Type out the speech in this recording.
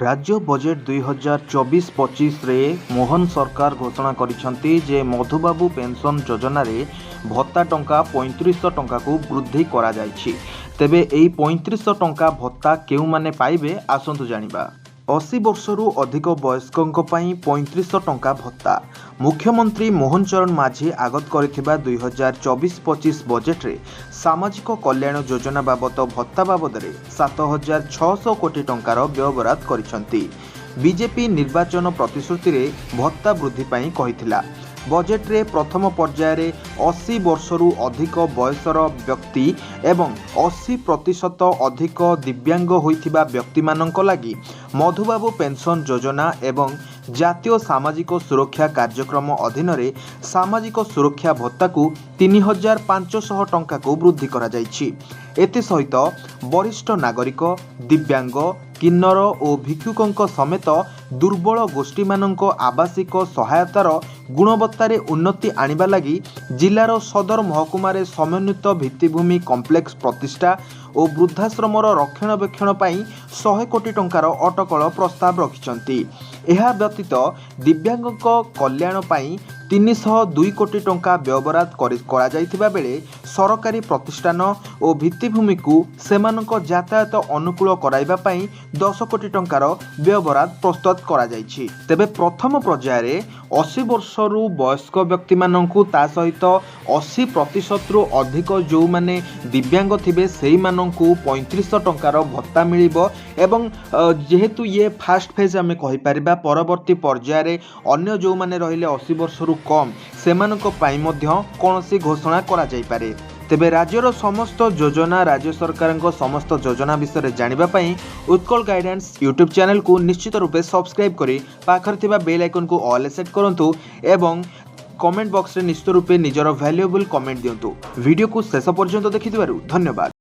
राज्य बजेट 2024-25 रे मोहन सरकार घोषणा करिसेंती जे मधु बाबू पेंशन योजना रे भत्ता टंका 3500 टंका को वृद्धि करा जायछि। तेबे एई 3500 टंका भत्ता केउ माने पाइबे आसंतु जानिबा। 80 वर्षरू अधिक वयस्कों पई 3500 टंका भत्ता। मुख्यमंत्री मोहन चरण माझी आगत करिथिबा 2024-25 बजेट रे सामाजिक कल्याण योजना बाबत भत्ता बाबद 7600 कोटी टंकार व्ययबराद करिसेंती। बीजेपी निर्वाचन प्रतिश्रुति रे भत्ता वृद्धि पई कहिथिला। बजेट रे प्रथम पर्याय रे 80 वर्षरू अधिक बयसर व्यक्ति एवं 80% अधिक दिव्यांग होइथिबा व्यक्ति मानक लागि मधुबाबू पेंशन योजना एवं जातीय सामाजिक सुरक्षा कार्यक्रम अधीन रे सामाजिक सुरक्षा भत्ता को 3500 टंका को वृद्धि करा जायछि। एते सहित वरिष्ठ नागरिक, दिव्यांग, किन्नर और भिक्षुकों समेत दुर्बल गोष्ठी मानक आवासिक सहायतार गुणवत्तार उन्नति आनिबा लगी जिलार सदर महकुमार समन्वित भित्तिभूमि कम्प्लेक्स प्रतिष्ठा और वृद्धाश्रमर रक्षणाबेक्षण पाई 100 कोटी टंकार अटकल प्रस्ताव रखिछंती। एहा व्यतीत दिव्यांग कल्याण पाई 302 कोटी टंका व्ययबराद करा जायथिबा बेले सरकारी प्रतिष्ठान और भित्तिभूमि को सेमानक यातायात अनुकूल कराइबा पाई 10 कोटी टंकार व्ययबराद प्रस्तुत करा जायछि। तेबे प्रथम पर्याय रे 80 वर्षरू वयस्क व्यक्ति माननकु ता सहित 80% रु अधिक जो माने दिव्यांग थिबे सेही माननकु 3500 टंकार भत्ता मिलिबो एवं जेहेतु ये फास्ट फेज आमे कहि परिबा परवर्ती पर्याय रे अन्य जो माने रहिले 80 वर्षरू कम सेमानक पाई मध्य कोनोसी घोषणा करा जाय पारे। तेबे राज्यर समस्त योजना राज्य सरकार समस्त योजना विषय जानिबा पई उत्कल गाइडेंस यूट्यूब चैनल को निश्चित रूपे सब्सक्राइब करी पाखर थिबा बेल आइकन को ऑल सेट करंतु एवं कमेंट बॉक्स रे निश्चित रूपे निजर वैल्यूएबल कमेंट दियंतु। वीडियो को शेष पर्यंत देखिथिबारु धन्यवाद।